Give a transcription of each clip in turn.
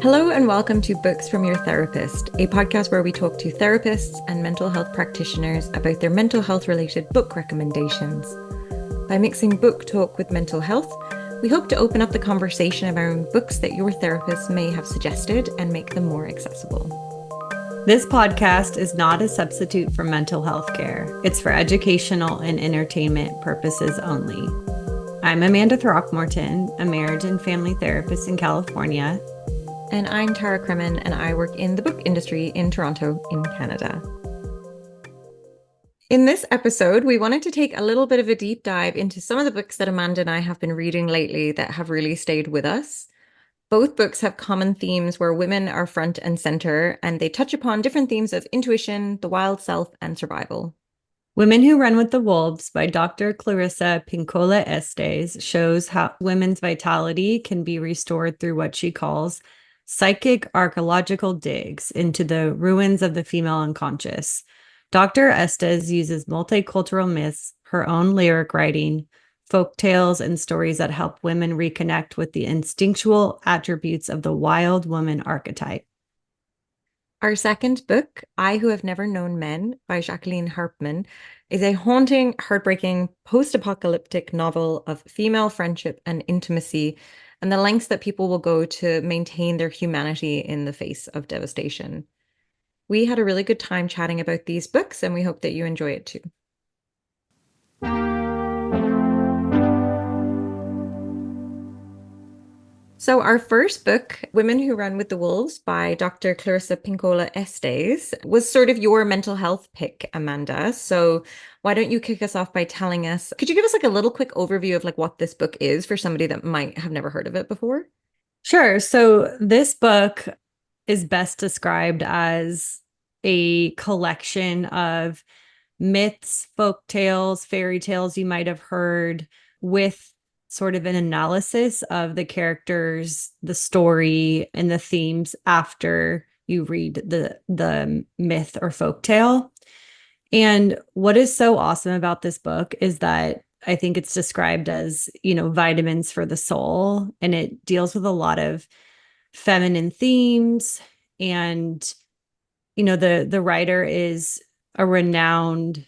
Hello and welcome to Books from Your Therapist, a podcast where we talk to therapists and mental health practitioners about their mental health related book recommendations. By mixing book talk with mental health, we hope to open up the conversation around books that your therapist may have suggested and make them more accessible. This podcast is not a substitute for mental health care. It's for educational and entertainment purposes only. I'm Amanda Throckmorton, a marriage and family therapist in California. And I'm Tara Kremen, and I work in the book industry in Toronto, in Canada. In this episode, we wanted to take a little bit of a deep dive into some of the books that Amanda and I have been reading lately that have really stayed with us. Both books have common themes where women are front and center, and they touch upon different themes of intuition, the wild self, and survival. Women Who Run with the Wolves by Dr. Clarissa Pinkola Estes shows how women's vitality can be restored through what she calls psychic archaeological digs into the ruins of the female unconscious. Dr. Estes uses multicultural myths, her own lyric writing, folk tales, and stories that help women reconnect with the instinctual attributes of the wild woman archetype. Our second book, I Who Have Never Known Men by Jacqueline Harpman, is a haunting, heartbreaking, post-apocalyptic novel of female friendship and intimacy and the lengths that people will go to maintain their humanity in the face of devastation. We had a really good time chatting about these books, and we hope that you enjoy it too. So our first book, Women Who Run with the Wolves by Dr. Clarissa Pinkola Estes, was sort of your mental health pick, Amanda. So why don't you kick us off by telling us, could you give us like a little quick overview of like what this book is for somebody that might have never heard of it before? Sure. So this book is best described as a collection of myths, folk tales, fairy tales you might have heard with sort of an analysis of the characters, the story, and the themes after you read the myth or folk tale. And what is so awesome about this book is that I think it's described as, vitamins for the soul, and it deals with a lot of feminine themes. And, the writer is a renowned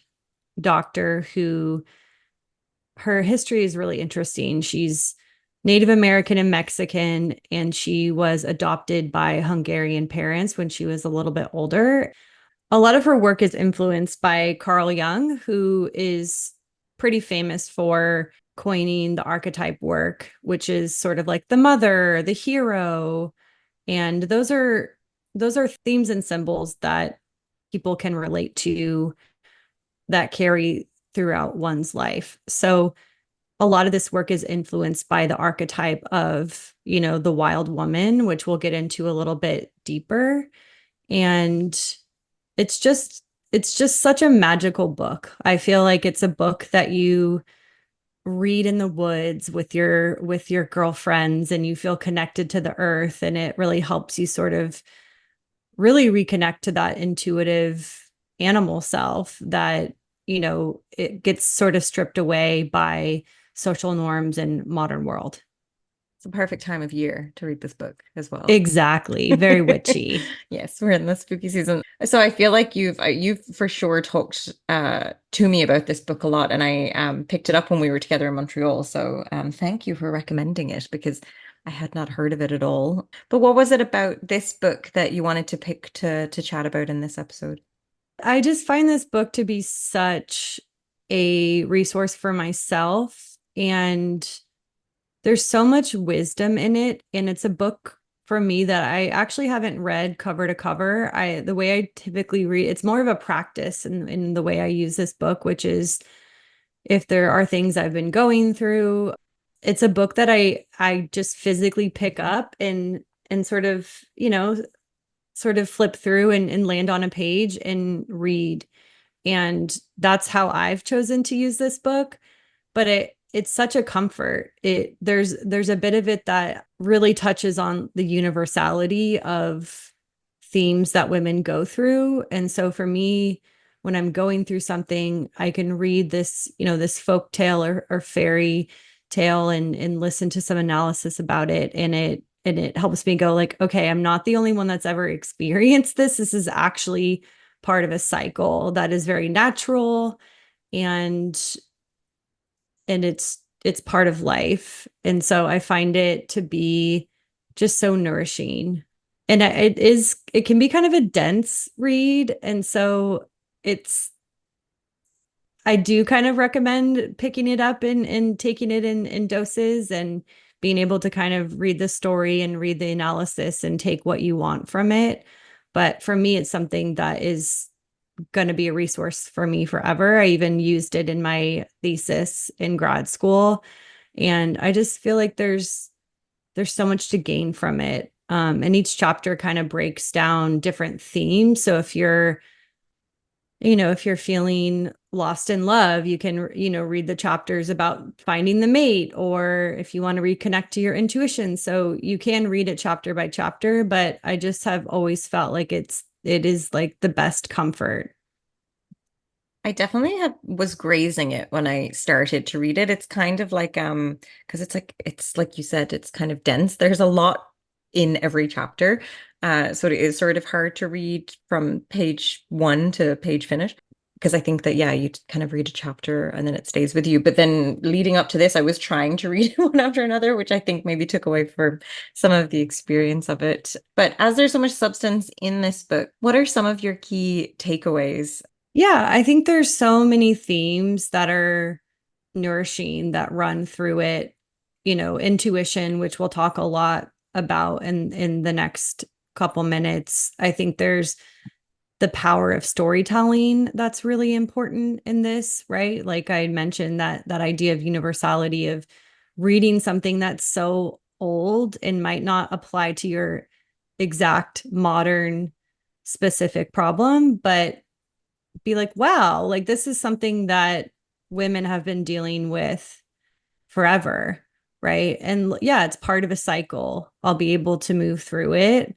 doctor who her history is really interesting. She's Native American and Mexican, and she was adopted by Hungarian parents when she was a little bit older. A lot of her work is influenced by Carl Jung, who is pretty famous for coining the archetype work, which is sort of like the mother, the hero. And those are themes and symbols that people can relate to that carry throughout one's life. So a lot of this work is influenced by the archetype of, the wild woman, which we'll get into a little bit deeper. And it's just such a magical book. I feel like it's a book that you read in the woods with your girlfriends, and you feel connected to the earth, and it really helps you sort of really reconnect to that intuitive animal self that it gets sort of stripped away by social norms and modern world. It's a perfect time of year to read this book as well. Exactly. Very witchy. Yes, we're in the spooky season. So I feel like you've for sure talked to me about this book a lot, and I picked it up when we were together in Montreal. So thank you for recommending it, because I had not heard of it at all. But what was it about this book that you wanted to pick to chat about in this episode? I just find this book to be such a resource for myself, and there's so much wisdom in it. And it's a book for me that I actually haven't read cover to cover. The way I typically read, it's more of a practice in the way I use this book, which is if there are things I've been going through, it's a book that I just physically pick up and sort of, flip through and land on a page and read. And that's how I've chosen to use this book. But it's such a comfort. There's a bit of it that really touches on the universality of themes that women go through. And so for me, when I'm going through something, I can read this, this folk tale or fairy tale and listen to some analysis about it. And and it helps me go like, okay, I'm not the only one that's ever experienced this. This is actually part of a cycle that is very natural, and it's part of life. And so I find it to be just so nourishing. And it can be kind of a dense read. And so it's I do kind of recommend picking it up and taking it in doses and being able to kind of read the story and read the analysis and take what you want from it. But for me, it's something that is going to be a resource for me forever. I even used it in my thesis in grad school. And I just feel like there's so much to gain from it. And each chapter kind of breaks down different themes. So if you're feeling lost in love, you can, read the chapters about finding the mate, or if you want to reconnect to your intuition. So you can read it chapter by chapter, but I just have always felt like it is like the best comfort. I definitely was grazing it when I started to read it. It's kind of like because it's like you said, it's kind of dense. There's a lot in every chapter. So it is sort of hard to read from page one to page finish. Because I think that, yeah, you kind of read a chapter and then it stays with you. But then leading up to this, I was trying to read one after another, which I think maybe took away from some of the experience of it. But as there's so much substance in this book, what are some of your key takeaways? Yeah, I think there's so many themes that are nourishing that run through it. Intuition, which we'll talk a lot about in the next couple minutes. I think there's the power of storytelling that's really important in this, right? Like I mentioned, that idea of universality of reading something that's so old and might not apply to your exact modern specific problem, but be like, wow, like this is something that women have been dealing with forever, right? And yeah, it's part of a cycle. I'll be able to move through it.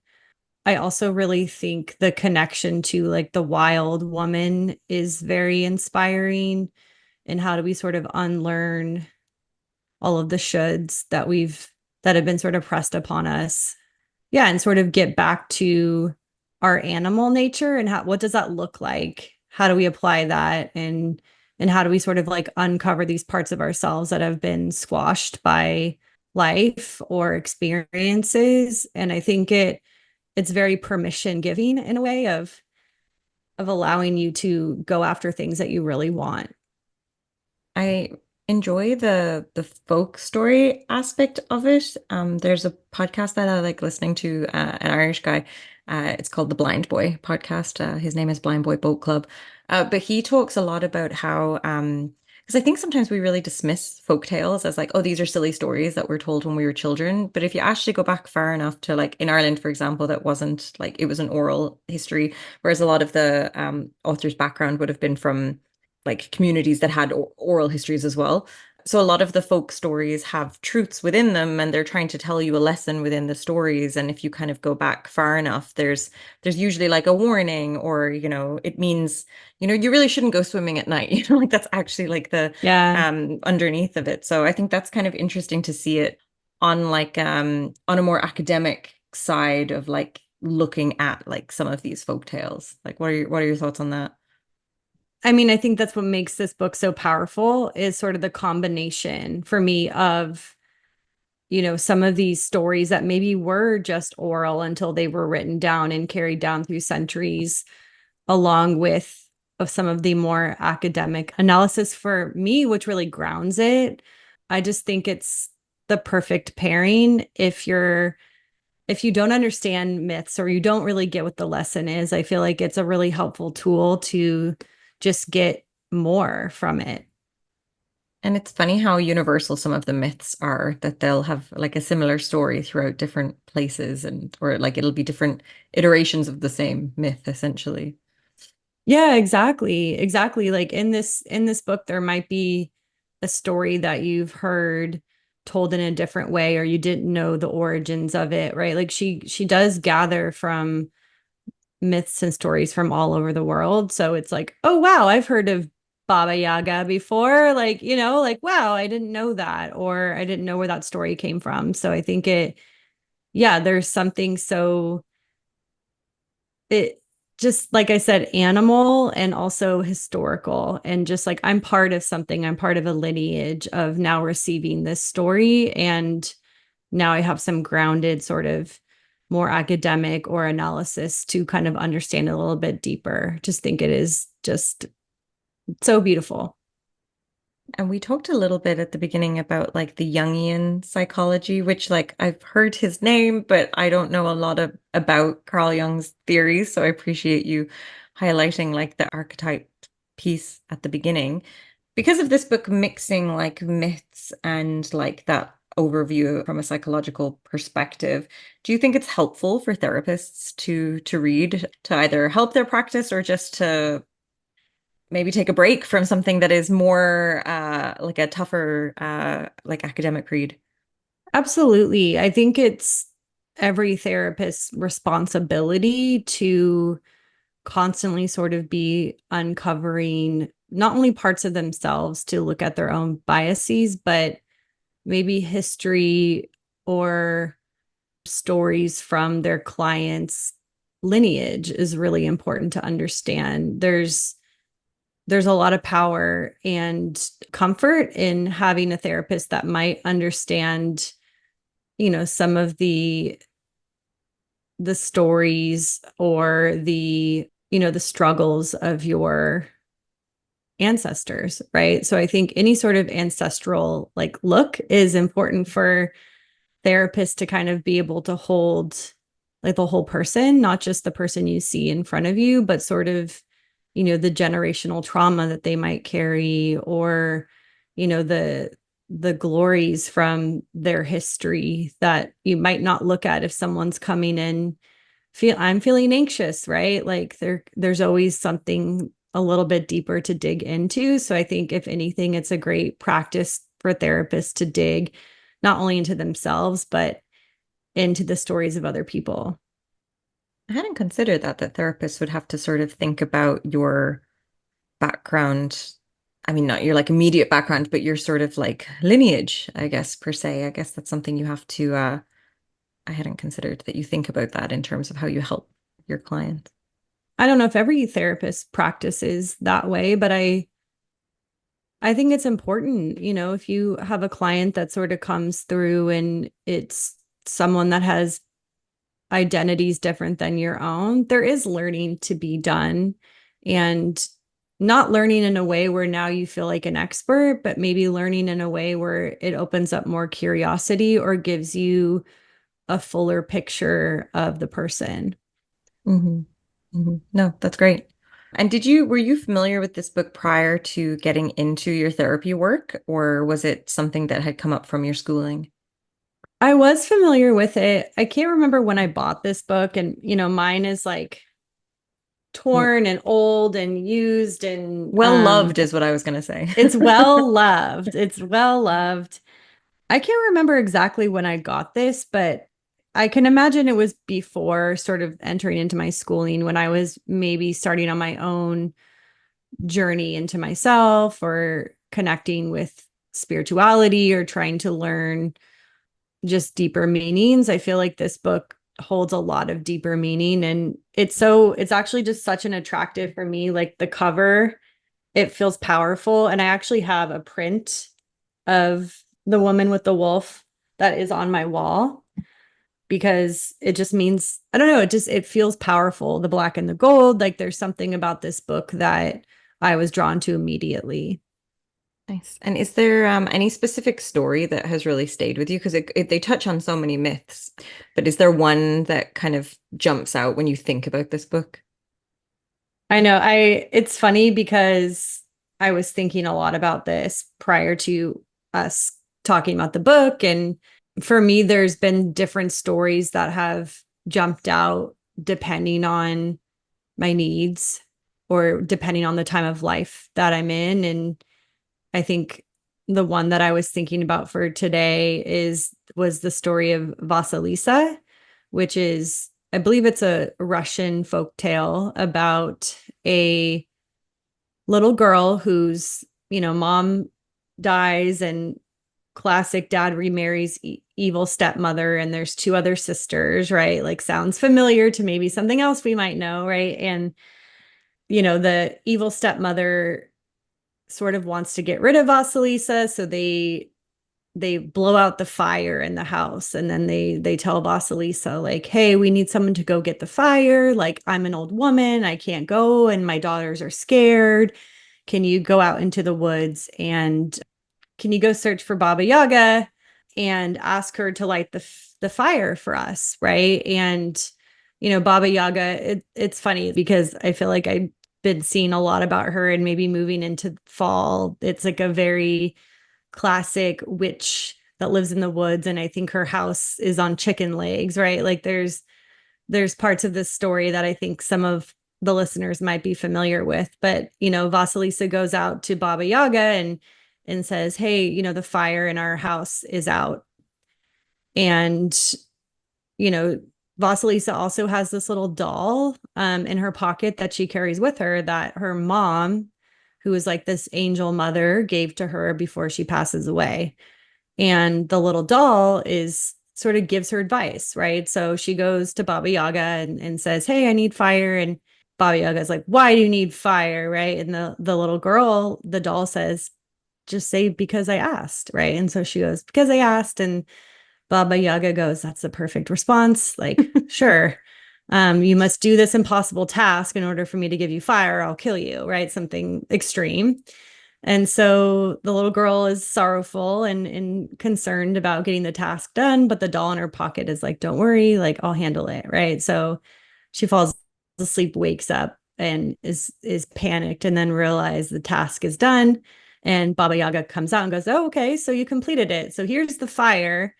I also really think the connection to like the wild woman is very inspiring. And how do we sort of unlearn all of the shoulds that have been sort of pressed upon us? Yeah, and sort of get back to our animal nature, and what does that look like? How do we apply that, and how do we sort of like uncover these parts of ourselves that have been squashed by life or experiences? And I think it's very permission giving in a way of allowing you to go after things that you really want. I enjoy the folk story aspect of it. There's a podcast that I like listening to, an Irish guy. It's called the Blind Boy podcast. His name is Blind Boy Boat Club. But he talks a lot about how, because I think sometimes we really dismiss folk tales as like, oh, these are silly stories that were told when we were children. But if you actually go back far enough to like in Ireland, for example, that wasn't like it was an oral history, whereas a lot of the author's background would have been from like communities that had oral histories as well. So a lot of the folk stories have truths within them and they're trying to tell you a lesson within the stories. And if you kind of go back far enough, there's usually like a warning or, it means, you really shouldn't go swimming at night. Like that's actually like the Yeah. underneath of it. So I think that's kind of interesting to see it on like on a more academic side of like looking at like some of these folk tales. Like what are your thoughts on that? I mean, I think that's what makes this book so powerful is sort of the combination for me of, some of these stories that maybe were just oral until they were written down and carried down through centuries, along with of some of the more academic analysis for me, which really grounds it. I just think it's the perfect pairing if you don't understand myths or you don't really get what the lesson is. I feel like it's a really helpful tool to just get more from it. And it's funny how universal some of the myths are, that they'll have like a similar story throughout different places and or like it'll be different iterations of the same myth essentially. Yeah, exactly. Exactly. Like in this book there might be a story that you've heard told in a different way or you didn't know the origins of it, right? Like she does gather from myths and stories from all over the world. So it's like, oh wow, I've heard of Baba Yaga before. Like, like, wow, I didn't know that, or I didn't know where that story came from. So I think yeah, there's something so it just like I said, animal and also historical. And just like I'm part of something, I'm part of a lineage of now receiving this story. And now I have some grounded sort of more academic or analysis to kind of understand it a little bit deeper. Just think it is just so beautiful. And we talked a little bit at the beginning about like the Jungian psychology, which like I've heard his name, but I don't know a lot of about Carl Jung's theories. So I appreciate you highlighting like the archetype piece at the beginning. Because of this book mixing like myths and like that overview from a psychological perspective, do you think it's helpful for therapists to read to either help their practice or just to maybe take a break from something that is more like a tougher like academic read? Absolutely. I think it's every therapist's responsibility to constantly sort of be uncovering not only parts of themselves to look at their own biases, but maybe history or stories from their clients' lineage is really important to understand. There's a lot of power and comfort in having a therapist that might understand, some of the stories or the struggles of your ancestors, right? So I think any sort of ancestral like look is important for therapists to kind of be able to hold like the whole person, not just the person you see in front of you, but sort of, the generational trauma that they might carry or, the glories from their history that you might not look at if someone's coming in I'm feeling anxious, right? Like there's always something a little bit deeper to dig into. So I think if anything, it's a great practice for therapists to dig not only into themselves, but into the stories of other people. I hadn't considered that therapists would have to sort of think about your background. I mean, not your like immediate background, but your sort of like lineage, I guess, per se. I guess that's something you have to I hadn't considered that you think about that in terms of how you help your clients. I don't know if every therapist practices that way, but I think it's important, if you have a client that sort of comes through and it's someone that has identities different than your own, there is learning to be done and not learning in a way where now you feel like an expert, but maybe learning in a way where it opens up more curiosity or gives you a fuller picture of the person. Hmm. Hmm. No, that's great. And were you familiar with this book prior to getting into your therapy work, or was it something that had come up from your schooling? I was familiar with it. I can't remember when I bought this book, and mine is like W- torn and old and used and Well loved is what I was going to say. it's well loved. It's well loved. I can't remember exactly when I got this, but I can imagine it was before sort of entering into my schooling when I was maybe starting on my own journey into myself or connecting with spirituality or trying to learn just deeper meanings. I feel like this book holds a lot of deeper meaning and it's actually just such an attractive for me, like the cover, it feels powerful and I actually have a print of the woman with the wolf that is on my wall because it just means I don't know, it feels powerful, the black and the gold, like there's something about this book that I was drawn to immediately. Nice. And is there any specific story that has really stayed with you? Because they touch on so many myths, but is there one that kind of jumps out when you think about this book? I know. It's funny because I was thinking a lot about this prior to us talking about the book. And for me, there's been different stories that have jumped out depending on my needs or depending on the time of life that I'm in. And I think the one that I was thinking about for today was the story of Vasilisa, which is I believe it's a Russian folk tale about a little girl whose, mom dies and classic dad remarries evil stepmother and there's two other sisters, right? Like sounds familiar to maybe something else we might know, right? And the evil stepmother sort of wants to get rid of Vasilisa, so they blow out the fire in the house, and then they tell Vasilisa, like, hey, we need someone to go get the fire. Like, I'm an old woman, I can't go, and my daughters are scared. Can you go out into the woods and can you go search for Baba Yaga and ask her to light the fire for us, right? And Baba Yaga, it's funny because I feel like I've been seeing a lot about her, and maybe moving into fall, it's like a very classic witch that lives in the woods, and I think her house is on chicken legs, right? Like there's parts of this story that I think some of the listeners might be familiar with. But Vasilisa goes out to Baba Yaga and says, hey, the fire in our house is out. And Vasilisa also has this little doll in her pocket that she carries with her, that her mom, who is like this angel mother, gave to her before she passes away. And the little doll is sort of gives her advice, right? So she goes to Baba Yaga and says, hey, I need fire. And Baba Yaga is like, why do you need fire, right? And the little girl, the doll, says, just say, because I asked, right? And so she goes, because I asked. And Baba Yaga goes, that's the perfect response. Like, sure. You must do this impossible task in order for me to give you fire. I'll kill you, right? Something extreme. And so the little girl is sorrowful and concerned about getting the task done, but the doll in her pocket is like, don't worry, like I'll handle it, right? So she falls asleep, wakes up, and is panicked, and then realizes the task is done. And Baba Yaga comes out and goes, oh, okay, so you completed it. So here's the fire.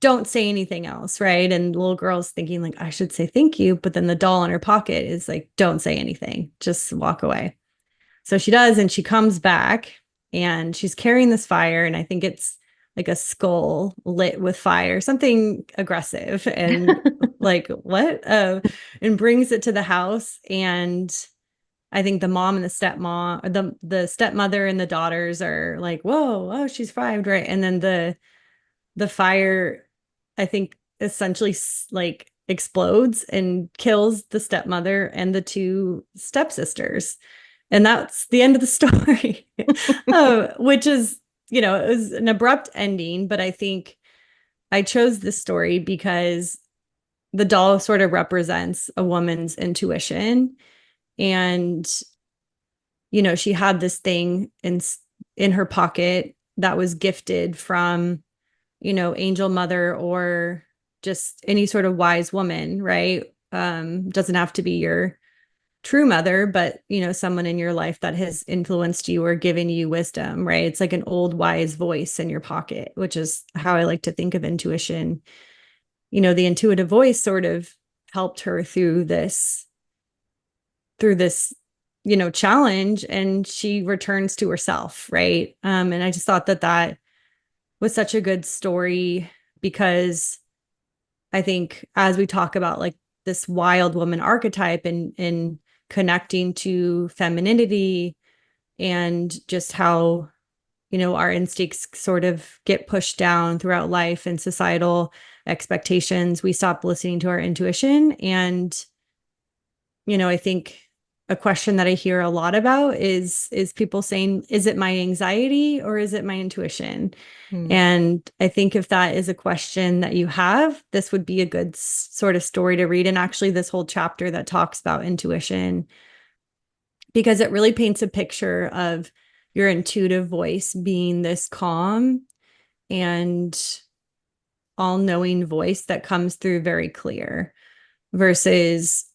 Don't say anything else, right? And the little girl's thinking, like, I should say thank you. But then the doll in her pocket is like, don't say anything, just walk away. So she does, and she comes back and she's carrying this fire. And I think it's like a skull lit with fire, something aggressive. And like, what? And brings it to the house. And I think the mom and the stepmom, the stepmother and the daughters are like, whoa, oh, she's fried, right? And then the fire, I think, essentially like explodes and kills the stepmother and the two stepsisters. And that's the end of the story, which is, it was an abrupt ending. But I think I chose this story because the doll sort of represents a woman's intuition. And, she had this thing in her pocket that was gifted from, angel mother or just any sort of wise woman, right? Doesn't have to be your true mother, but someone in your life that has influenced you or given you wisdom, right? It's like an old wise voice in your pocket, which is how I like to think of intuition. The intuitive voice sort of helped her through this challenge, and she returns to herself, right? And I just thought that was such a good story, because I think as we talk about like this wild woman archetype and connecting to femininity, and just how, our instincts sort of get pushed down throughout life and societal expectations, we stop listening to our intuition. And, I think a question that I hear a lot about is people saying, is it my anxiety or is it my intuition? Hmm. And I think if that is a question that you have, this would be a good sort of story to read. And actually, this whole chapter that talks about intuition, because it really paints a picture of your intuitive voice being this calm and all-knowing voice that comes through very clear, versus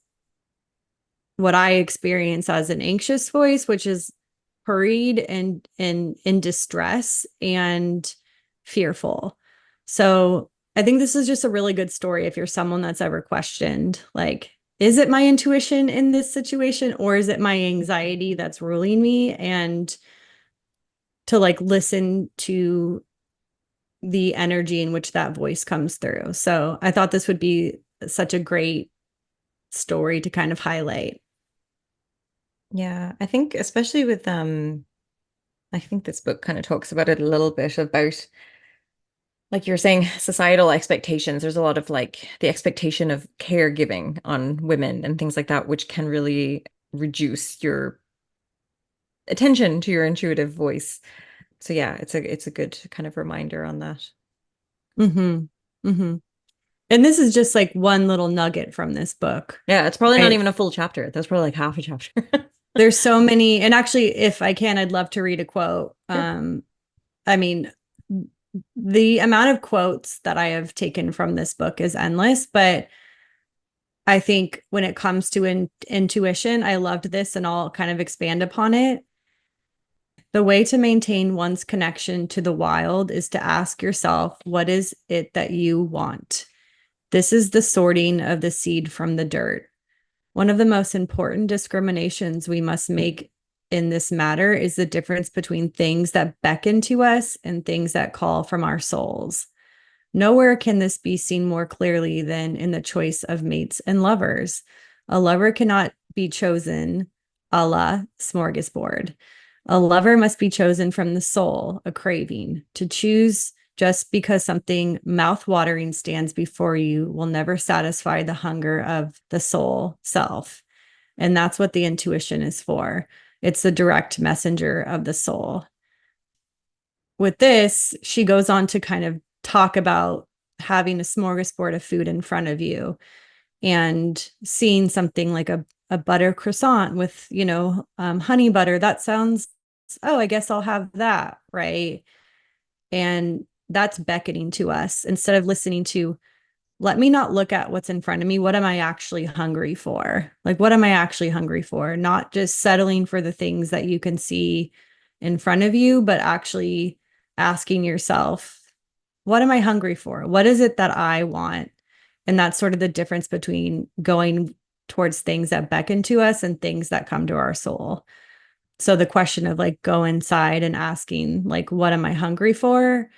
what I experience as an anxious voice, which is hurried and in distress and fearful. So I think this is just a really good story if you're someone that's ever questioned, like, is it my intuition in this situation, or is it my anxiety that's ruling me? And to like listen to the energy in which that voice comes through. So I thought this would be such a great story to kind of highlight. Yeah, I think especially with I think this book kind of talks about it a little bit about like you're saying, societal expectations. There's a lot of like the expectation of caregiving on women and things like that, which can really reduce your attention to your intuitive voice. So yeah, it's a good kind of reminder on that. Mm-hmm. Mm-hmm. And this is just like one little nugget from this book, Yeah, it's probably not right? even a full chapter. That's probably like half a chapter. There's so many, and actually, if I can, I'd love to read a quote. Sure. I mean, the amount of quotes that I have taken from this book is endless, but I think when it comes to intuition, I loved this and I'll kind of expand upon it. The way to maintain one's connection to the wild is to ask yourself, what is it that you want? This is the sorting of the seed from the dirt. One of the most important discriminations we must make in this matter is the difference between things that beckon to us and things that call from our souls. Nowhere can this be seen more clearly than in the choice of mates and lovers. A lover cannot be chosen a la smorgasbord. A lover must be chosen from the soul, a craving. To choose just because something mouth-watering stands before you will never satisfy the hunger of the soul self. And that's what the intuition is for. It's the direct messenger of the soul. With this, she goes on to kind of talk about having a smorgasbord of food in front of you and seeing something like a butter croissant with, honey butter. That sounds, oh, I guess I'll have that. Right. And that's beckoning to us instead of listening to, let me not look at what's in front of me. What am I actually hungry for? Like, what am I actually hungry for? Not just settling for the things that you can see in front of you, but actually asking yourself, what am I hungry for? What is it that I want? And that's sort of the difference between going towards things that beckon to us and things that come to our soul. So the question of like go inside and asking, like, what am I hungry for?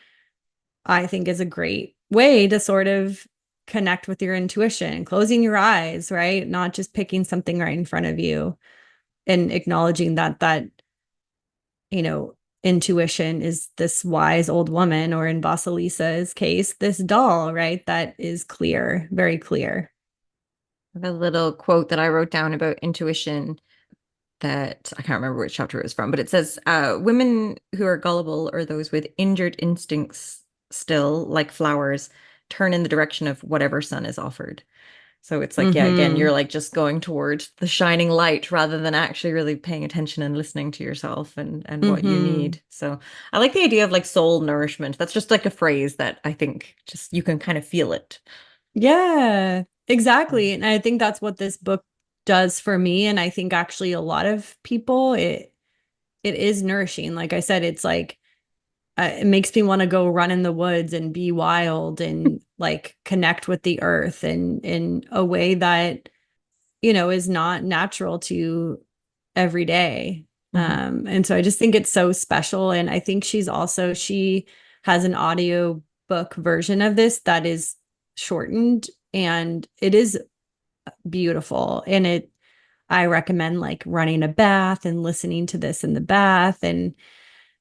I think is a great way to sort of connect with your intuition, closing your eyes, right? Not just picking something right in front of you and acknowledging that, you know, intuition is this wise old woman, or in Vasalisa's case, this doll, right? That is clear, very clear. A little quote that I wrote down about intuition that I can't remember which chapter it was from, but it says, women who are gullible are those with injured instincts still, like flowers, turn in the direction of whatever sun is offered. So it's like, yeah, again, Mm-hmm. you're like just going toward the shining light rather than actually really paying attention and listening to yourself and what you Mm-hmm. need. So I like the idea of like soul nourishment. That's just like a phrase that I think just you can kind of feel it. Yeah, exactly. Mm. And I think that's what this book does for me. And I think actually a lot of people, it is nourishing. Like I said, it's like it makes me want to go run in the woods and be wild and like connect with the earth and in a way that, is not natural to every day. Mhm. And so I just think it's so special. And I think she has an audio book version of this that is shortened, and it is beautiful. And I recommend like running a bath and listening to this in the bath. And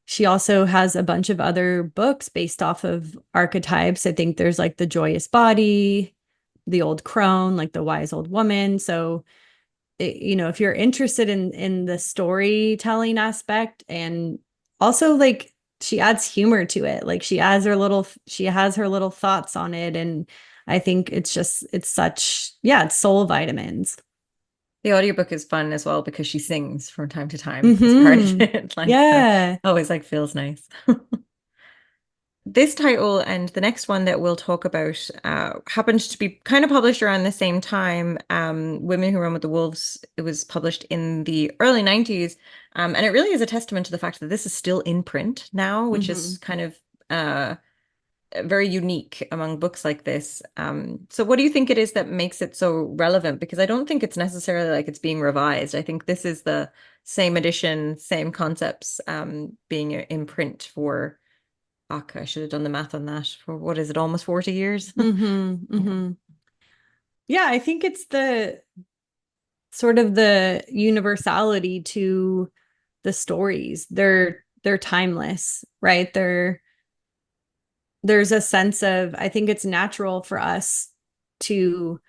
she also has a bunch of other books based off of archetypes. I think there's like The Joyous Body, The Old Crone, like The Wise Old Woman. So, if you're interested in the storytelling aspect, and also like she adds humor to it. Like she has her little thoughts on it. And I think it's such, yeah, it's soul vitamins. The audiobook is fun as well because she sings from time to time as part of Mm-hmm. it. Like so Yeah. always like feels nice. This title and the next one that we'll talk about happened to be kind of published around the same time. Women Who Run with the Wolves. It was published in the early 90s. And it really is a testament to the fact that this is still in print now, which Mm-hmm. is kind of very unique among books like this. So what do you think it is that makes it so relevant? Because I don't think it's necessarily like it's being revised. I think this is the same edition, same concepts being in print for fuck, I should have done the math on that. For what is it, almost 40 years? Mm-hmm. Yeah. Mm-hmm. Yeah, I think it's the sort of the universality to the stories. They're timeless, right? there's a sense of, I think it's natural for us to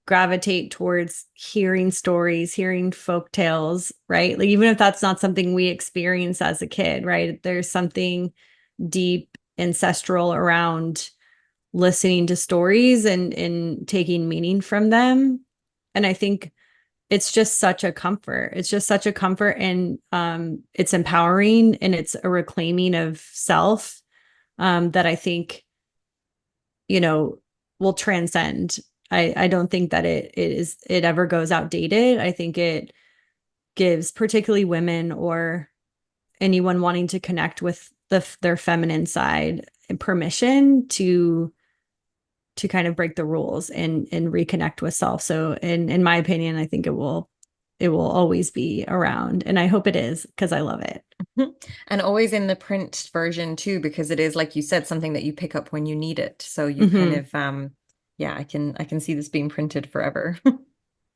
gravitate towards hearing stories, hearing folk tales, right? Like even if that's not something we experience as a kid, right? There's something deep ancestral around listening to stories and taking meaning from them. And I think it's just such a comfort. It's just such a comfort, and it's empowering, and it's a reclaiming of self, that I think, you know, will transcend. I don't think that it ever goes outdated. I think it gives particularly women or anyone wanting to connect with their feminine side permission to kind of break the rules and reconnect with self. So in my opinion, I think it will always be around, and I hope it is because I love it. And always in the print version too, because it is, like you said, something that you pick up when you need it. So you kind Mm-hmm. of yeah, I can see this being printed forever.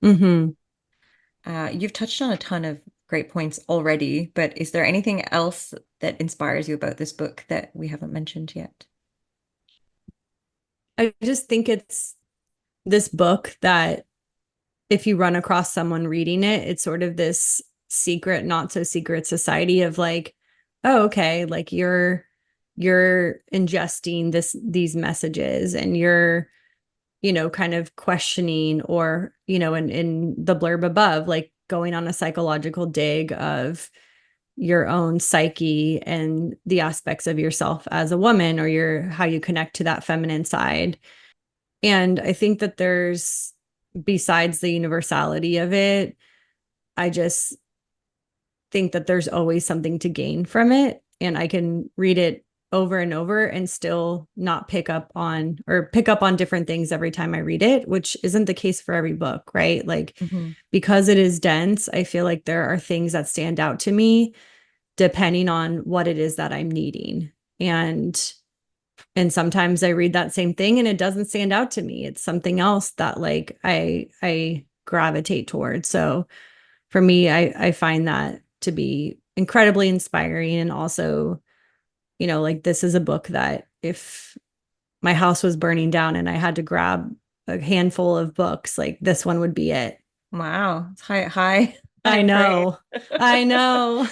Mm-hmm. You've touched on a ton of great points already, but is there anything else that inspires you about this book that we haven't mentioned yet? I just think it's this book that if you run across someone reading it, it's sort of this secret, not so secret society of like, oh, okay, like you're ingesting these messages, and you're, kind of questioning, or, in the blurb above, like going on a psychological dig of your own psyche and the aspects of yourself as a woman, or your how you connect to that feminine side. And I think that there's, besides the universality of it, I just think that there's always something to gain from it. And I can read it over and over and still not pick up on different things every time I read it, which isn't the case for every book, right? Like, Hmm. because it is dense, I feel like there are things that stand out to me depending on what it is that I'm needing. And sometimes I read that same thing and it doesn't stand out to me. It's something else that like I gravitate towards. So for me, I find that to be incredibly inspiring. And also, like this is a book that if my house was burning down and I had to grab a handful of books, like this one would be it. Wow, it's high I praise. know. I know.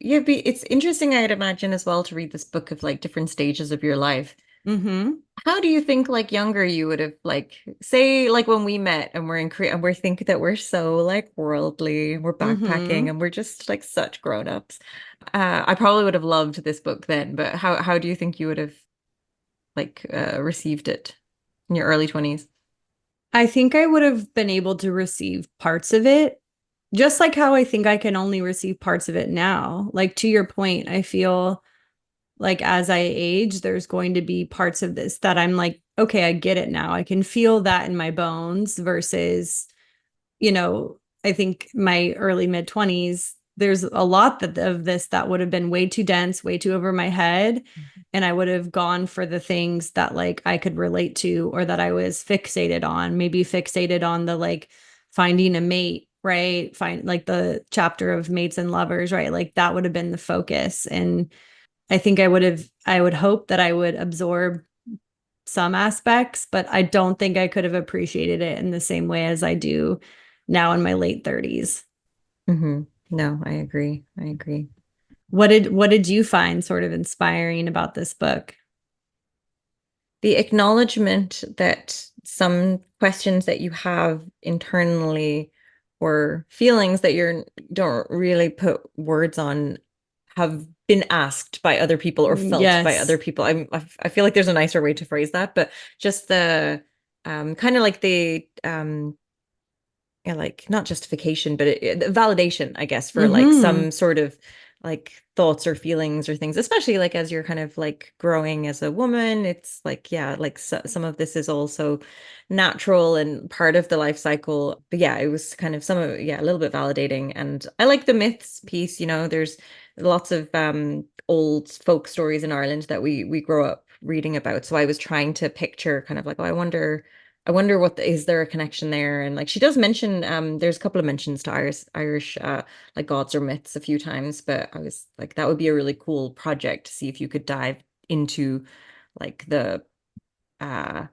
Yeah, it's interesting, I'd imagine as well, to read this book of like different stages of your life. Hmm. How do you think like younger you would have like say like when we met and we're in Korea and we're thinking that we're so like worldly, we're backpacking Hmm. and we're just like such grown-ups. I probably would have loved this book then, but how do you think you would have like received it in your early 20s? I think I would have been able to receive parts of it, just like how I think I can only receive parts of it now. Like to your point, I feel like as I age, there's going to be parts of this that I'm like, okay, I get it now. I can feel that in my bones versus, I think my early mid 20s, there's a lot of this that would have been way too dense, way too over my head. And I would have gone for the things that like I could relate to, or that I was fixated on, maybe fixated on the like finding a mate, right? Find like the chapter of mates and lovers, right? Like that would have been the focus. And I think I would hope that I would absorb some aspects, but I don't think I could have appreciated it in the same way as I do now in my late 30s. Hmm. No, I agree. I agree. What did you find sort of inspiring about this book? The acknowledgement that some questions that you have internally or feelings that you don't really put words on have been asked by other people or felt by other Yes. people. I feel like there's a nicer way to phrase that, but just the kind of like the yeah, like not justification, but validation, I guess, for like Mm-hmm. some sort of like thoughts or feelings or things, especially like as you're kind of like growing as a woman. It's like, yeah, like some of this is also natural and part of the life cycle. But yeah, it was kind of some of it, yeah, a little bit validating. And I like the myths piece, there's lots of old folk stories in Ireland that we grow up reading about. So I was trying to picture kind of like, oh, I wonder I wonder is there a connection there? And like she does mention there's a couple of mentions to Irish like gods or myths a few times, but I was like that would be a really cool project to see if you could dive into like uh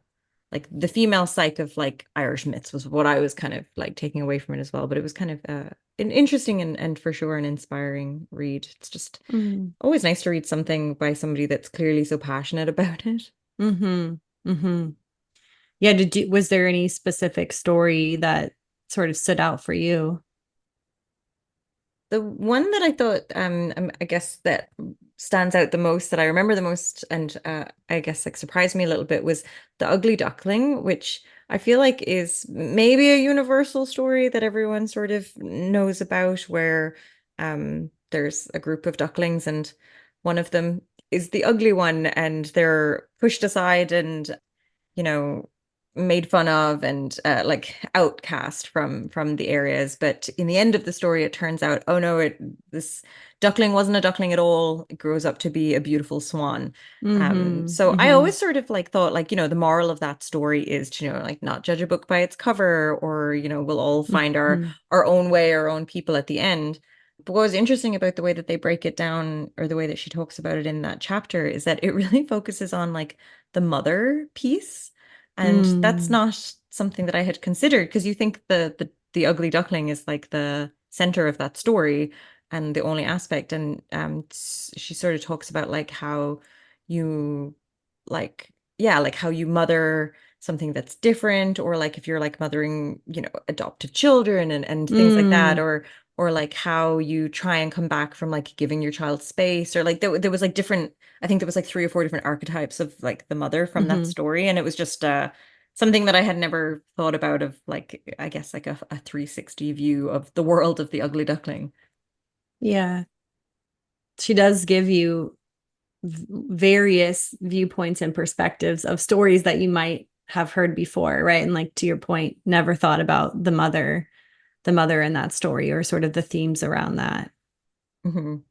the female psyche of like Irish myths was what I was kind of like taking away from it as well. But it was kind of an interesting and for sure an inspiring read. It's just Mm. always nice to read something by somebody that's clearly so passionate about it. Mm-hmm. Mm-hmm. Yeah, was there any specific story that sort of stood out for you? The one that I thought, I guess that stands out the most, that I remember the most, and I guess like surprised me a little bit, was The Ugly Duckling, which I feel like is maybe a universal story that everyone sort of knows about, where there's a group of ducklings, and one of them is the ugly one, and they're pushed aside and you know, made fun of and like outcast from the areas. But in the end of the story, it turns out, oh no, this duckling wasn't a duckling at all. It grows up to be a beautiful swan. Mm-hmm. So I Mm-hmm. always sort of like thought like, the moral of that story is to, like not judge a book by its cover, or, we'll all find Mm-hmm. our own way, our own people at the end. But what was interesting about the way that they break it down, or the way that she talks about it in that chapter, is that it really focuses on like the mother piece. And that's Mm. not something that I had considered, because you think the ugly duckling is like the center of that story and the only aspect. And she sort of talks about like how you like yeah, like how you mother something that's different, or like if you're like mothering, adopted children and things like that, Mm. or like how you try and come back from like giving your child space, or like there was like different, I think there was like three or four different archetypes of like the mother from that Mm-hmm. story. And it was just something that I had never thought about, of like, I guess like a 360 view of the world of the ugly duckling. Yeah. She does give you various viewpoints and perspectives of stories that you might have heard before, right? And like to your point, never thought about the mother in that story or sort of the themes around that.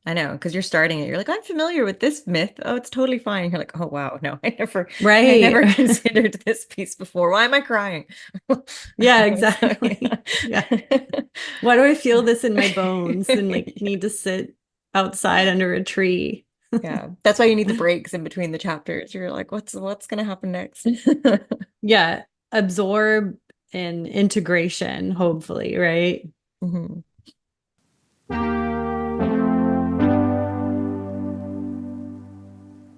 I know, because you're starting it. You're like, I'm familiar with this myth. Oh, it's totally fine. You're like, oh wow, no, I had Right. never considered this piece before. Why am I crying? Yeah, So, exactly. Yeah. Why do I feel this in my bones and like yeah. need to sit outside under a tree? Yeah, that's why you need the breaks in between the chapters. You're like, what's gonna happen next? Yeah. Absorb and integration, hopefully, right? Mhm.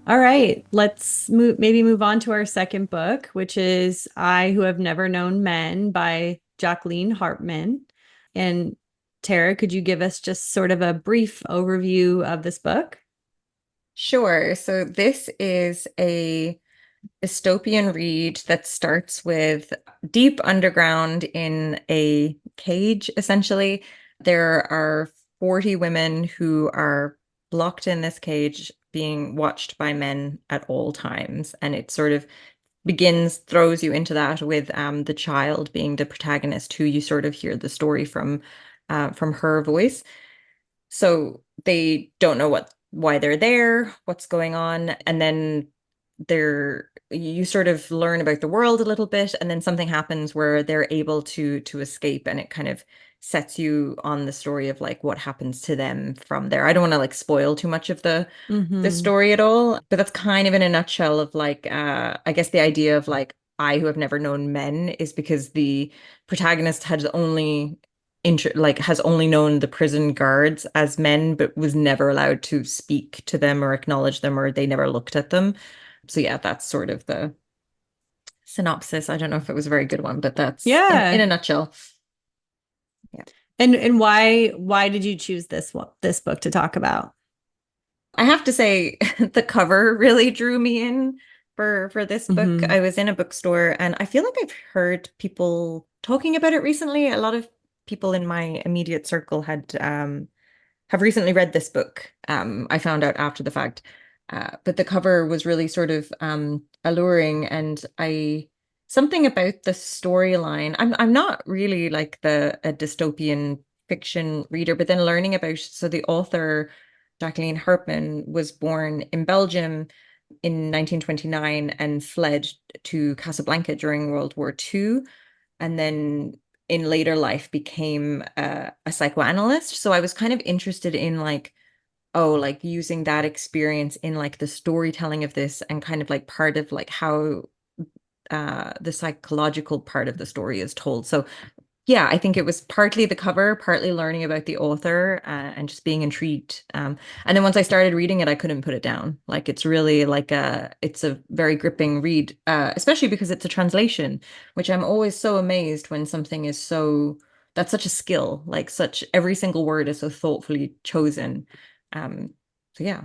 All right, let's move on to our second book, which is I Who Have Never Known Men by Jacqueline Harpman. And Tara, could you give us just sort of a brief overview of this book? Sure. So this is a dystopian read that starts with deep underground in a cage, essentially. There are 40 women who are locked in this cage, being watched by men at all times. And it sort of throws you into that with the child being the protagonist, who you sort of hear the story from her voice. So they don't know why they're there, what's going on, and then you sort of learn about the world a little bit, and then something happens where they're able to escape, and it kind of sets you on the story of like what happens to them from there. I don't want to like spoil too much of the Mm-hmm. story at all, but that's kind of in a nutshell of like I guess the idea of like I who have never known men is because the protagonist had only has only known the prison guards as men, but was never allowed to speak to them or acknowledge them, or they never looked at them. So yeah, that's sort of the synopsis. I don't know if it was a very good one, but that's in Yeah. a nutshell. Yeah. And why did you choose this book to talk about? I have to say the cover really drew me in for this book. Mm-hmm. I was in a bookstore and I feel like I've heard people talking about it recently. A lot of people in my immediate circle had have recently read this book. I found out after the fact. But the cover was really sort of alluring, and I something about the storyline. I'm not really like a dystopian fiction reader, but then learning about, so the author Jacqueline Harpman was born in Belgium, in 1929 and fled to Casablanca during World War II, and then in later life became a psychoanalyst. So I was kind of interested in like, oh, like using that experience in like the storytelling of this and kind of like part of like how the psychological part of the story is told. So yeah, I think it was partly the cover, partly learning about the author, and just being intrigued. And then once I started reading it, I couldn't put it down. Like it's really like it's a very gripping read, especially because it's a translation, which I'm always so amazed when something is that's such a skill, like such every single word is so thoughtfully chosen. Um, so yeah.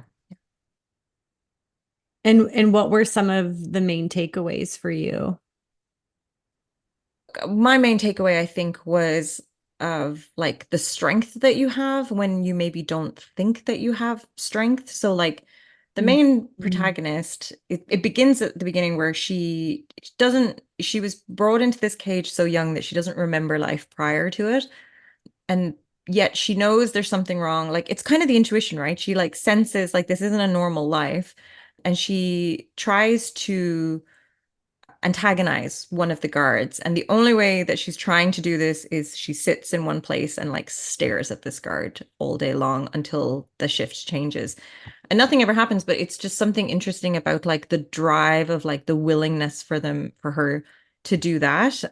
And what were some of the main takeaways for you? My main takeaway, I think, was of like the strength that you have when you maybe don't think that you have strength. So like the main Mm-hmm. protagonist, it begins at the beginning where she was brought into this cage so young that she doesn't remember life prior to it. And yet she knows there's something wrong. Like it's kind of the intuition, right? She like senses like this isn't a normal life. And she tries to antagonize one of the guards. And the only way that she's trying to do this is she sits in one place and like stares at this guard all day long until the shift changes. And nothing ever happens, but it's just something interesting about like the drive of like the willingness for her to do that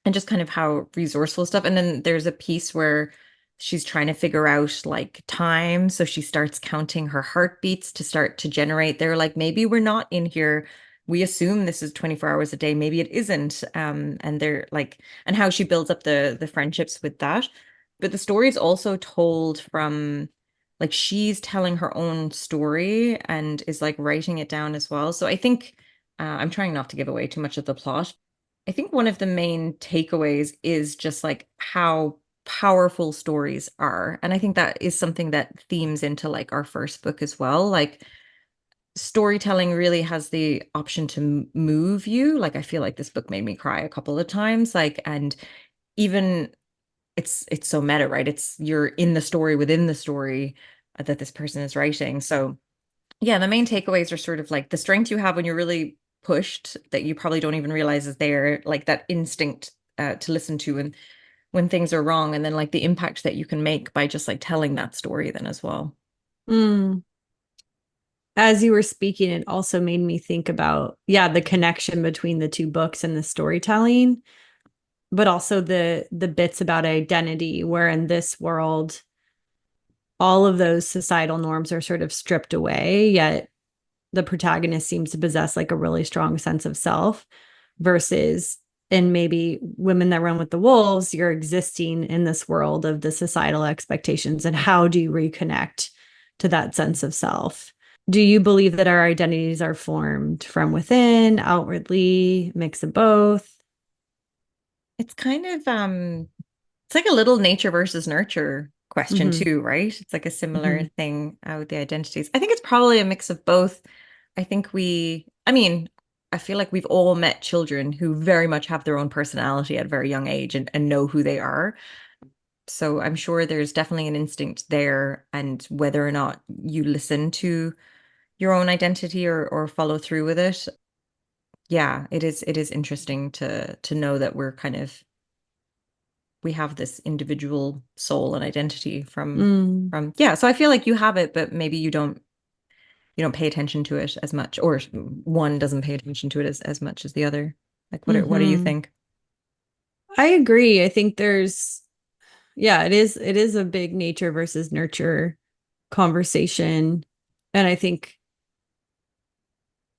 and just kind of how resourceful stuff. And then there's a piece where she's trying to figure out like time. So she starts counting her heartbeats to start to generate. They're like, maybe we're not in here. We assume this is 24 hours a day. Maybe it isn't. And they're like, and how she builds up the friendships with that. But the story is also told from like she's telling her own story and is like writing it down as well. So I think I'm trying not to give away too much of the plot. I think one of the main takeaways is just like how powerful stories are. And I think that is something that themes into like our first book as well. Like storytelling really has the option to move you. Like I feel like this book made me cry a couple of times. Like, and even it's so meta, right? It's you're in the story within the story that this person is writing. So yeah, the main takeaways are sort of like the strength you have when you're really pushed that you probably don't even realize is there, like that instinct to listen to and when things are wrong, and then like the impact that you can make by just like telling that story then as well. Mm. As you were speaking, it also made me think about, yeah, the connection between the two books and the storytelling, but also the bits about identity, where in this world, all of those societal norms are sort of stripped away, yet the protagonist seems to possess like a really strong sense of self versus in maybe Women That Run with the Wolves, you're existing in this world of the societal expectations. And how do you reconnect to that sense of self? Do you believe that our identities are formed from within, outwardly, mix of both? It's kind of it's like a little nature versus nurture question Mm-hmm. too, right? It's like a similar Mm-hmm. thing with the identities. I think it's probably a mix of both. I mean, I feel like we've all met children who very much have their own personality at a very young age and know who they are. So I'm sure there's definitely an instinct there, and whether or not you listen to your own identity or follow through with it. Yeah, it is interesting to know that we have this individual soul and identity Mm. from yeah. So I feel like you have it, but maybe you don't pay attention to it as much, or one doesn't pay attention to it as much as the other. Like what do you Mm-hmm. think? I agree. I think there's, yeah, it is a big nature versus nurture conversation. And I think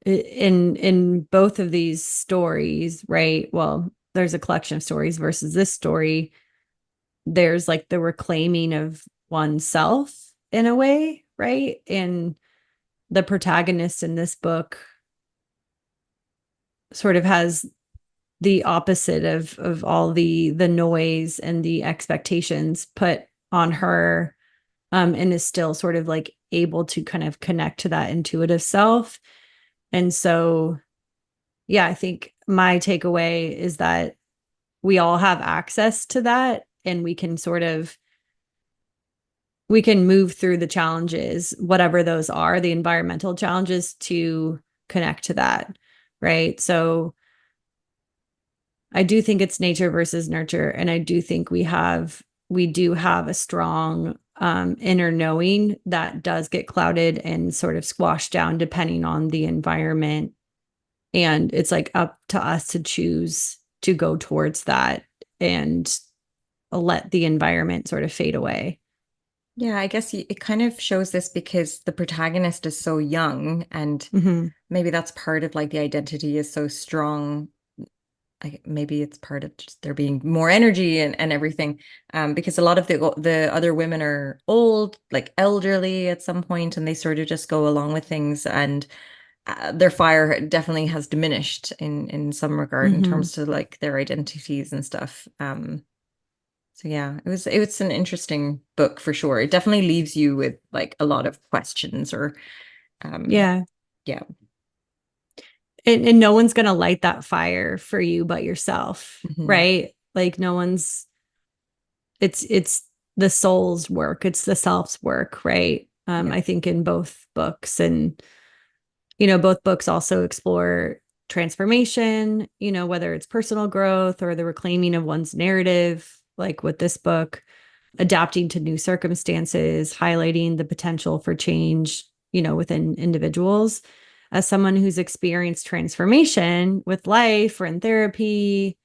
in both of these stories, right? Well, there's a collection of stories versus this story, there's like the reclaiming of oneself in a way, right? And the protagonist in this book sort of has the opposite of all the noise and the expectations put on her, and is still sort of like able to kind of connect to that intuitive self. And so yeah, I think my takeaway is that we all have access to that, and we can move through the challenges, whatever those are, the environmental challenges, to connect to that, right? So I do think it's nature versus nurture. And I do think we do have a strong inner knowing that does get clouded and sort of squashed down depending on the environment. And it's like up to us to choose to go towards that and let the environment sort of fade away. Yeah, I guess it kind of shows this because the protagonist is so young, and Mm-hmm. maybe that's part of like the identity is so strong. Maybe it's part of just there being more energy and everything. Because a lot of the other women are old, like elderly at some point, and they sort of just go along with things, and their fire definitely has diminished in some regard in Mm-hmm. terms to like their identities and stuff. So yeah, it was an interesting book for sure. It definitely leaves you with like a lot of questions or um Yeah. yeah. And no one's going to light that fire for you but yourself, Mhm. right? Like no one's it's the soul's work, it's the self's work, right? I Yes. think in both books, and both books also explore transformation, whether it's personal growth or the reclaiming of one's narrative, like with this book, adapting to new circumstances, highlighting the potential for change, within individuals. As someone who's experienced transformation with life or in therapy,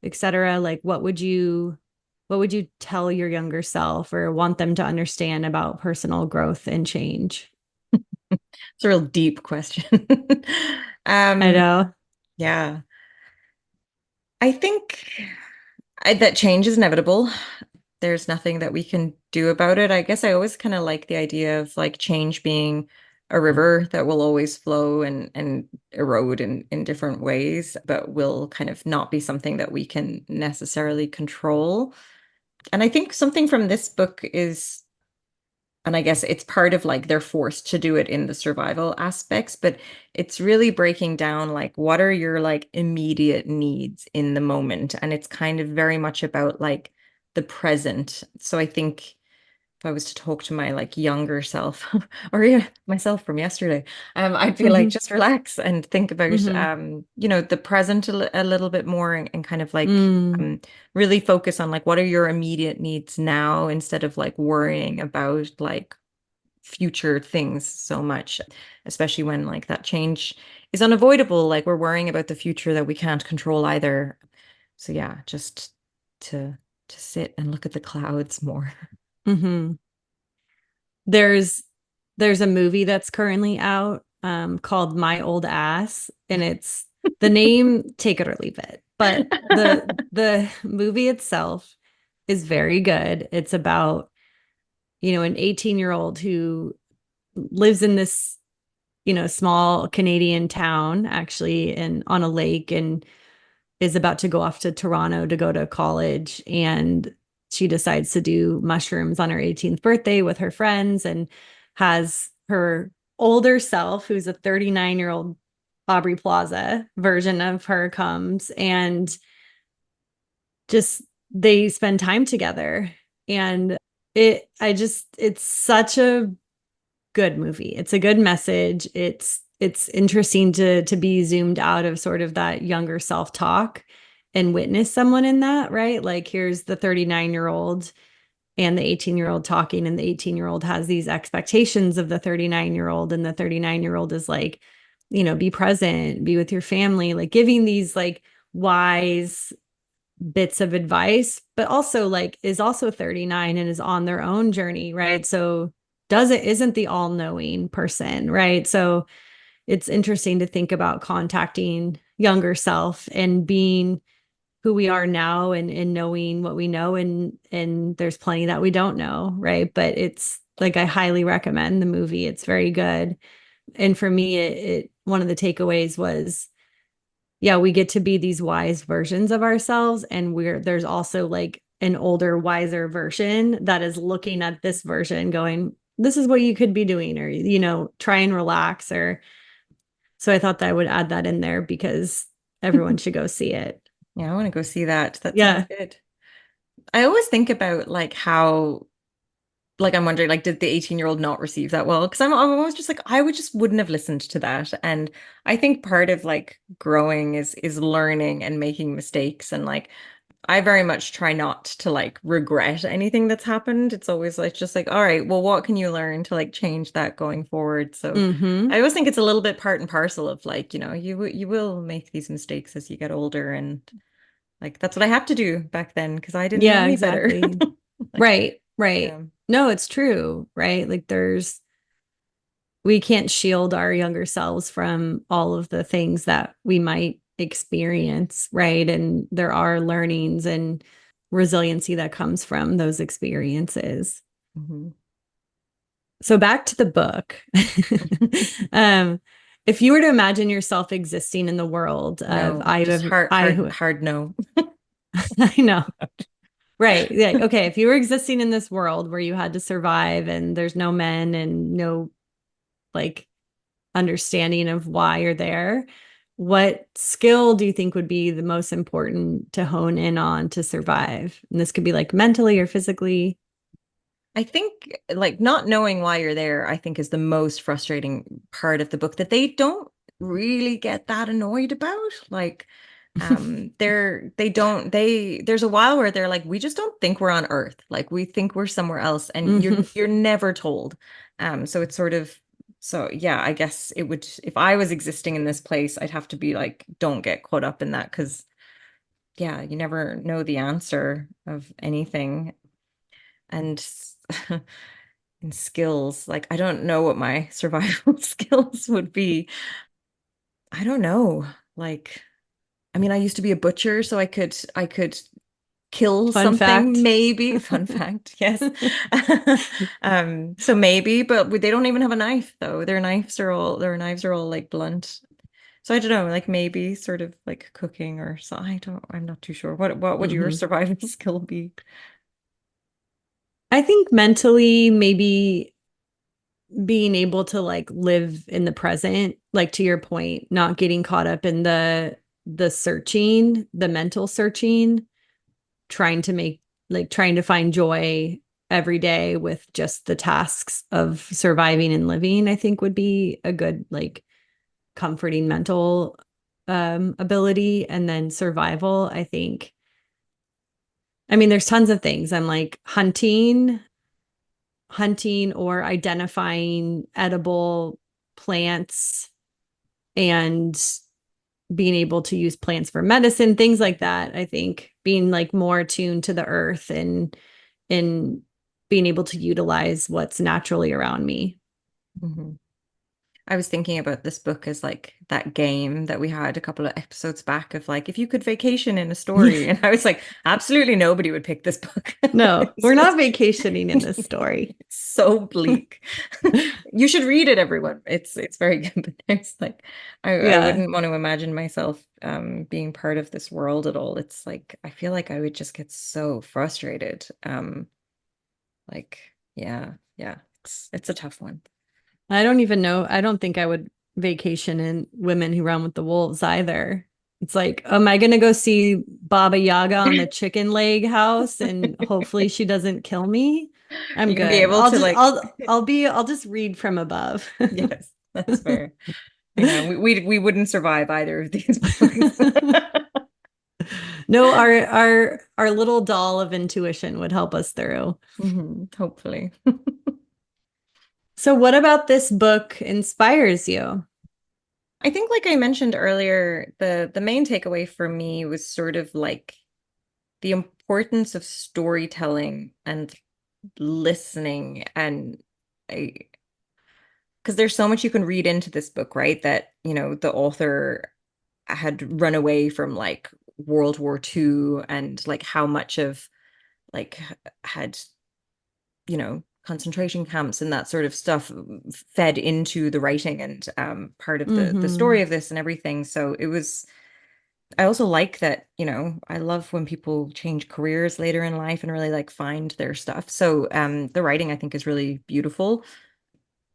etc., like what would you tell your younger self or want them to understand about personal growth and change? It's a real deep question. I Um, know. yeah. I think that change is inevitable. There's nothing that we can do about it. I guess I always kind of like the idea of like change being a river that will always flow and erode in different ways, but will kind of not be something that we can necessarily control. And I think something from this book is, and I guess it's part of like they're forced to do it in the survival aspects, but it's really breaking down like what are your like immediate needs in the moment. And it's kind of very much about like the present. So I think if I was to talk to my like younger self or yeah, myself from yesterday, I'd be like, Mm-hmm. just relax and think about, Mm-hmm. the present a little bit more and kind of like Mm. really focus on like what are your immediate needs now instead of like worrying about like future things so much, especially when like that change is unavoidable. Like we're worrying about the future that we can't control either. So yeah, just to to sit and look at the clouds more. Mm-hmm. There's there's a movie that's currently out called My Old Ass, and it's the name, take it or leave it, but the movie itself is very good. It's about an 18-year-old who lives in this small Canadian town, actually, and on a lake, and is about to go off to Toronto to go to college. And she decides to do mushrooms on her 18th birthday with her friends, and has her older self, who's a 39-year-old Aubrey Plaza version of her, comes, and just they spend time together. And it's such a good movie. It's a good message. It's interesting to be zoomed out of sort of that younger self-talk and witness someone in that, right? Like here's the 39-year-old and the 18-year-old talking, and the 18-year-old has these expectations of the 39-year-old, and the 39-year-old is like, be present, be with your family, like giving these like wise bits of advice, but also like is also 39 and is on their own journey, right? So doesn't isn't the all-knowing person, right? So it's interesting to think about contacting younger self and being who we are now, and knowing what we know, and there's plenty that we don't know, right? But it's like I highly recommend the movie. It's very good. And for me, it one of the takeaways was, yeah, we get to be these wise versions of ourselves. And there's also like an older, wiser version that is looking at this version going, this is what you could be doing, or, try and relax. Or so I thought that I would add that in there because everyone should go see it. Yeah, I want to go see that. That sounds Yeah. good. I always think about like how like I'm wondering, like, did the 18-year-old not receive that well? Because I'm always just like, I would just wouldn't have listened to that. And I think part of like growing is learning and making mistakes. And like I very much try not to like regret anything that's happened. It's always like just like, all right, well, what can you learn to like change that going forward? So Mm-hmm. I always think it's a little bit part and parcel of like, you will make these mistakes as you get older. And like that's what I had to do back then because I didn't know Yeah, any better. exactly. Like, Right, right. yeah. No, it's true, right? Like we can't shield our younger selves from all of the things that we might experience, right? And there are learnings and resiliency that comes from those experiences. Mhm. So back to the book. um, if you were to imagine yourself existing in the world of No, just hard, I hard, who hard no. I know. Right. Yeah. Okay. If you were existing in this world where you had to survive and there's no men and no like understanding of why you're there, what skill do you think would be the most important to hone in on to survive? And this could be like mentally or physically. I think like not knowing why you're there, I think is the most frustrating part of the book that they don't really get that annoyed about. Like they don't there's a while where they're like, we just don't think we're on Earth. Like we think we're somewhere else and Mhm. you're never told. So it's sort of so yeah, I guess it would if I was existing in this place, I'd have to be like, don't get caught up in that because yeah, you never know the answer of anything. And and skills. Like, I don't know what my survival skills would be. I don't know. Like, I mean, I used to be a butcher, so I could kill Fun something, fact. maybe. Fun fact, yes. So maybe, but they don't even have a knife though. Their knives are all like blunt. So I don't know, like maybe sort of like cooking or so. I'm not too sure. What would your Mhm. survival skill be? I think mentally, maybe being able to like live in the present, like to your point, not getting caught up in the searching, the mental searching, trying to make like trying to find joy every day with just the tasks of surviving and living, I think would be a good like comforting mental ability. And then survival, I think. I mean, there's tons of things. I'm like hunting or identifying edible plants and being able to use plants for medicine, things like that. I think being like more attuned to the earth and being able to utilize what's naturally around me. Mhm. I was thinking about this book as like that game that we had a couple of episodes back of like if you could vacation in a story. And I was like, absolutely nobody would pick this book. No, It's we're not just vacationing in this story. it's so bleak. You should read it, everyone. It's very good. But there's like I Yeah. wouldn't want to imagine myself being part of this world at all. It's like I feel like I would just get so frustrated. Like yeah, yeah. It's a tough one. I don't even know. I don't think I would vacation in Women Who Run with the Wolves either. It's like, am I gonna go see Baba Yaga on the chicken leg house and hopefully she doesn't kill me? I'm You're gonna be good. able to like I'll just read from above. yes, that's fair. Yeah, we wouldn't survive either of these books. No, our little doll of intuition would help us through. Hopefully. So what about this book inspires you? I think like I mentioned earlier, the main takeaway for me was sort of like the importance of storytelling and listening and I because there's so much you can read into this book, right? That, the author had run away from like World War II and like how much of like had concentration camps and that sort of stuff fed into the writing and part of the Mm-hmm. story of this and everything. So I also like that, I love when people change careers later in life and really like find their stuff. So the writing I think is really beautiful.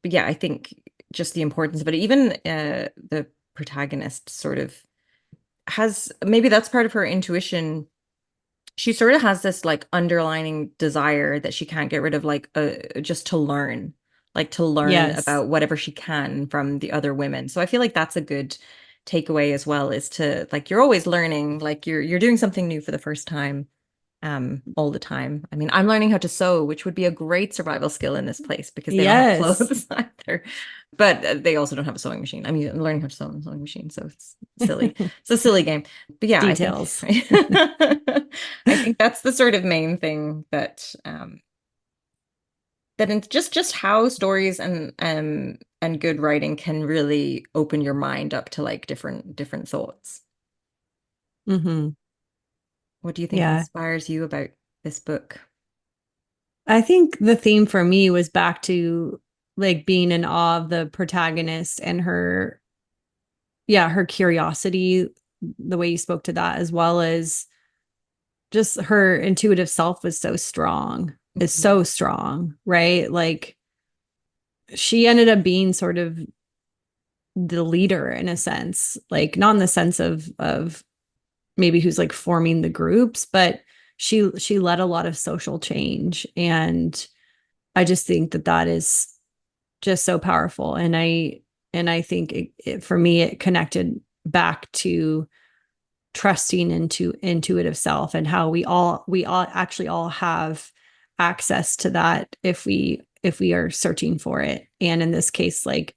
But yeah, I think just the importance of it, even the protagonist sort of has maybe that's part of her intuition she sort of has this like underlining desire that she can't get rid of, like just to learn Yes. about whatever she can from the other women. So I feel like that's a good takeaway as well, is to like you're always learning, like you're doing something new for the first time all the time. I mean, I'm learning how to sew, which would be a great survival skill in this place because they don't have Yes. clothes either. But they also don't have a sewing machine. I mean, I'm learning how to sew on a sewing machine, so it's silly. It's a silly game. But yeah, I think Details. I think that's the sort of main thing that that in just how stories and good writing can really open your mind up to like different thoughts. Hmm. What do you think Yeah. inspires you about this book? I think the theme for me was back to like being in awe of the protagonist and her, yeah, her curiosity, the way you spoke to that, as well as just her intuitive self was so strong, is Mhm. so strong, right? Like she ended up being sort of the leader in a sense, like not in the sense of maybe who's like forming the groups, but she led a lot of social change. And I just think that that is just so powerful. And I think for me it connected back to trusting into intuitive self and how we all actually all have access to that if we are searching for it. And in this case, like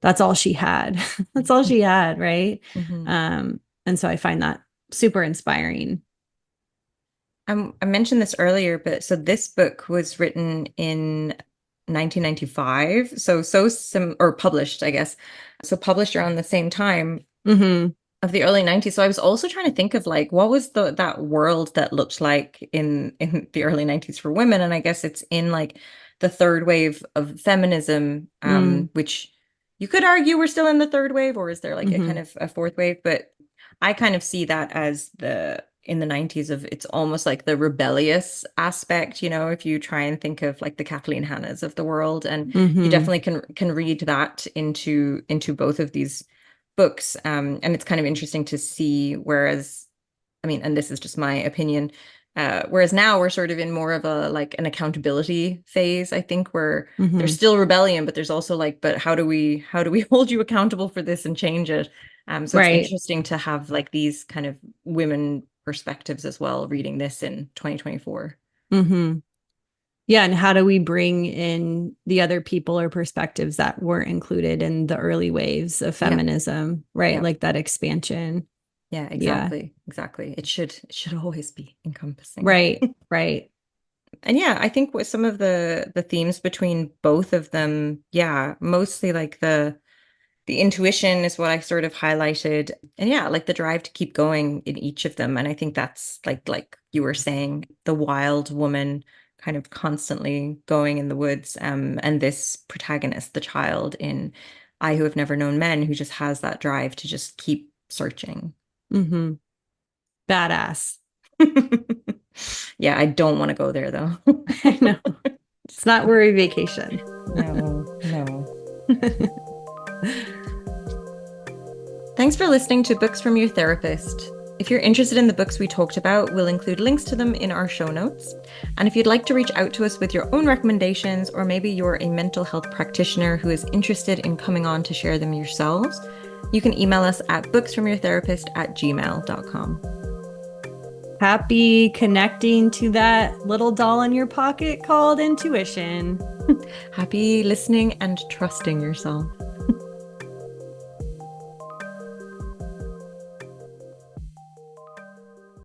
that's all she had. That's all she had, right? Mhm. And so I find that super inspiring. I mentioned this earlier, but so this book was written in 1995, so sim or published, I guess. So published around the same time Mm-hmm. of the early 90s. So I was also trying to think of like what was the that world that looked like in the early 90s for women. And I guess it's in like the third wave of feminism, which you could argue we're still in the third wave, or is there like a kind Mm-hmm. of a fourth wave? But I kind of see that as the in the 90s of it's almost like the rebellious aspect, if you try and think of like the Kathleen Hannahs of the world. And you Mm-hmm. definitely can read that into both of these books. And it's kind of interesting to see, whereas, I mean, and this is just my opinion, whereas now we're sort of in more of a like an accountability phase, I think, where there's Mm-hmm. still rebellion, but there's also like, but how do we hold you accountable for this and change it? So it's Right. interesting to have like these kind of women perspectives as well, reading this in 2024. Mm-hmm. Yeah, and how do we bring in the other people or perspectives that weren't included in the early waves of Yeah, feminism, right? yeah, Like that expansion. yeah, Yeah. exactly. It should always be encompassing. Right. Right. And yeah, I think with some of the themes between both of them, yeah, mostly like the intuition is what I sort of highlighted. And yeah, like the drive to keep going in each of them. And I think that's like you were saying, the wild woman kind of constantly going in the woods. And this protagonist, the child in I Who Have Never Known Men, who just has that drive to just keep searching. Mm-hmm. Badass. Yeah, I don't want to go there though. I know. It's not worry vacation. No, no. Thanks for listening to Books from Your Therapist. If you're interested in the books we talked about, we'll include links to them in our show notes. And if you'd like to reach out to us with your own recommendations, or maybe you're a mental health practitioner who is interested in coming on to share them yourselves, you can email us at booksfromyourtherapist@gmail.com. Happy connecting to that little doll in your pocket called intuition. Happy listening and trusting yourself.